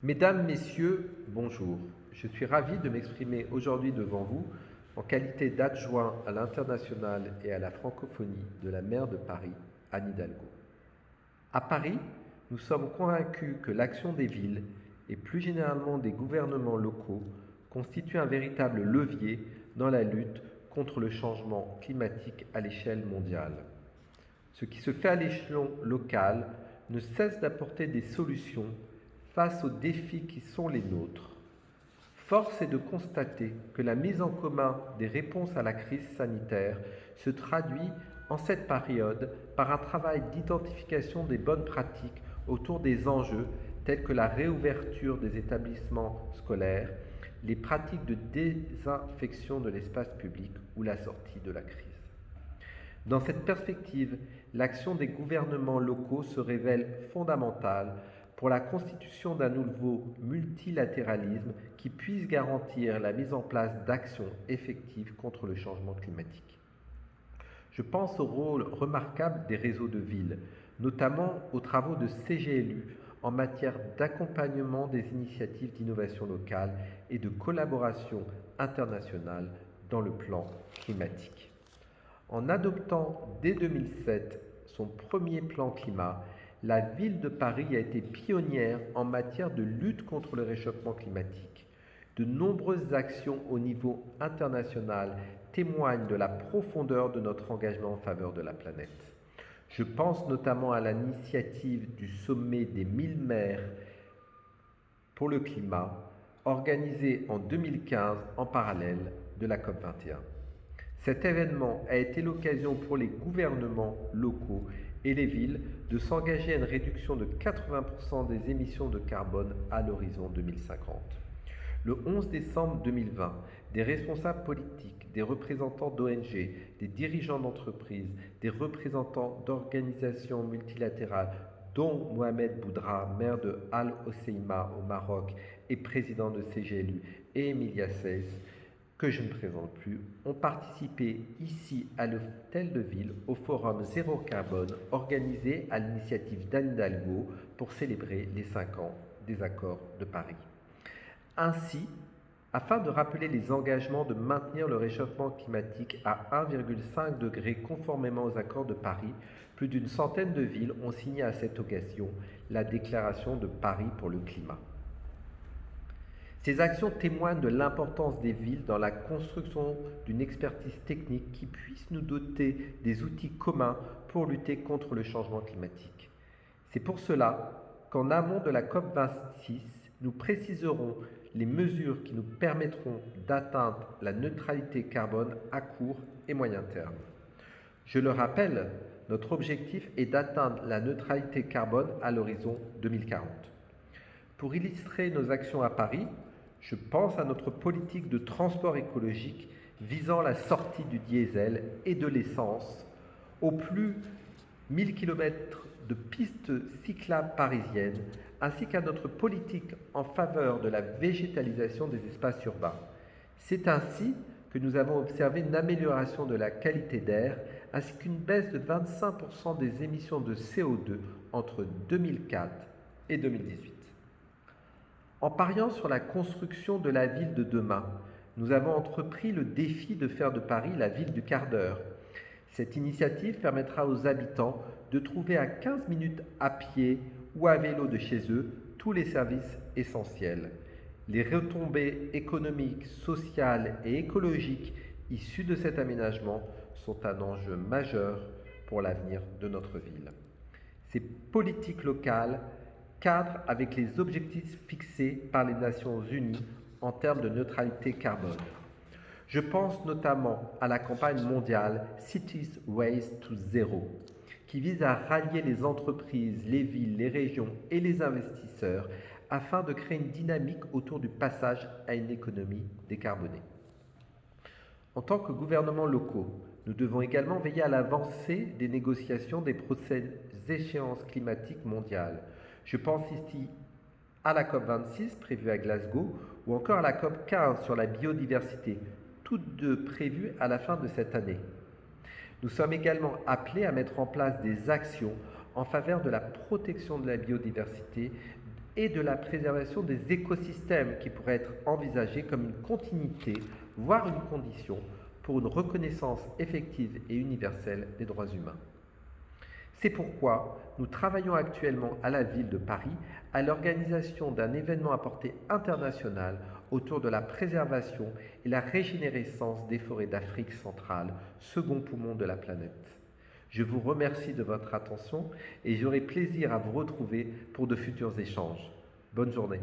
Mesdames, Messieurs, bonjour. Je suis ravi de m'exprimer aujourd'hui devant vous en qualité d'adjoint à l'international et à la francophonie de la maire de Paris, Anne Hidalgo. À Paris, nous sommes convaincus que l'action des villes et plus généralement des gouvernements locaux constitue un véritable levier dans la lutte contre le changement climatique à l'échelle mondiale. Ce qui se fait à l'échelon local ne cesse d'apporter des solutions face aux défis qui sont les nôtres. Force est de constater que la mise en commun des réponses à la crise sanitaire se traduit en cette période par un travail d'identification des bonnes pratiques autour des enjeux tels que la réouverture des établissements scolaires, les pratiques de désinfection de l'espace public ou la sortie de la crise. Dans cette perspective, l'action des gouvernements locaux se révèle fondamentale pour la constitution d'un nouveau multilatéralisme qui puisse garantir la mise en place d'actions effectives contre le changement climatique. Je pense au rôle remarquable des réseaux de villes, notamment aux travaux de CGLU en matière d'accompagnement des initiatives d'innovation locale et de collaboration internationale dans le plan climatique. En adoptant dès 2007 son premier plan climat, la ville de Paris a été pionnière en matière de lutte contre le réchauffement climatique. De nombreuses actions au niveau international témoignent de la profondeur de notre engagement en faveur de la planète. Je pense notamment à l'initiative du sommet des 1000 maires pour le climat, organisé en 2015 en parallèle de la COP21. Cet événement a été l'occasion pour les gouvernements locaux et les villes de s'engager à une réduction de 80% des émissions de carbone à l'horizon 2050. Le 11 décembre 2020, des responsables politiques, des représentants d'ONG, des dirigeants d'entreprises, des représentants d'organisations multilatérales, dont Mohamed Boudra, maire de Al Hoceima au Maroc et président de CGLU, et Emilia Seyss, que je ne présente plus, ont participé ici à l'hôtel de ville au forum Zéro Carbone organisé à l'initiative d'Anne Hidalgo pour célébrer les 5 ans des accords de Paris. Ainsi, afin de rappeler les engagements de maintenir le réchauffement climatique à 1,5 degré conformément aux accords de Paris, plus d'une centaine de villes ont signé à cette occasion la déclaration de Paris pour le climat. Ces actions témoignent de l'importance des villes dans la construction d'une expertise technique qui puisse nous doter des outils communs pour lutter contre le changement climatique. C'est pour cela qu'en amont de la COP26, nous préciserons les mesures qui nous permettront d'atteindre la neutralité carbone à court et moyen terme. Je le rappelle, notre objectif est d'atteindre la neutralité carbone à l'horizon 2040. Pour illustrer nos actions à Paris, je pense à notre politique de transport écologique visant la sortie du diesel et de l'essence, au plus 1000 km de pistes cyclables parisiennes, ainsi qu'à notre politique en faveur de la végétalisation des espaces urbains. C'est ainsi que nous avons observé une amélioration de la qualité d'air, ainsi qu'une baisse de 25% des émissions de CO2 entre 2004 et 2018. En pariant sur la construction de la ville de demain, nous avons entrepris le défi de faire de Paris la ville du quart d'heure. Cette initiative permettra aux habitants de trouver à 15 minutes à pied ou à vélo de chez eux tous les services essentiels. Les retombées économiques, sociales et écologiques issues de cet aménagement sont un enjeu majeur pour l'avenir de notre ville. Ces politiques locales cadrent avec les objectifs fixés par les Nations Unies en termes de neutralité carbone. Je pense notamment à la campagne mondiale Cities Race to Zero, qui vise à rallier les entreprises, les villes, les régions et les investisseurs afin de créer une dynamique autour du passage à une économie décarbonée. En tant que gouvernements locaux, nous devons également veiller à l'avancée des négociations des prochaines échéances climatiques mondiales. Je pense ici à la COP26 prévue à Glasgow ou encore à la COP15 sur la biodiversité, toutes deux prévues à la fin de cette année. Nous sommes également appelés à mettre en place des actions en faveur de la protection de la biodiversité et de la préservation des écosystèmes qui pourraient être envisagés comme une continuité, voire une condition, pour une reconnaissance effective et universelle des droits humains. C'est pourquoi nous travaillons actuellement à la ville de Paris à l'organisation d'un événement à portée internationale autour de la préservation et la régénérescence des forêts d'Afrique centrale, second poumon de la planète. Je vous remercie de votre attention et j'aurai plaisir à vous retrouver pour de futurs échanges. Bonne journée.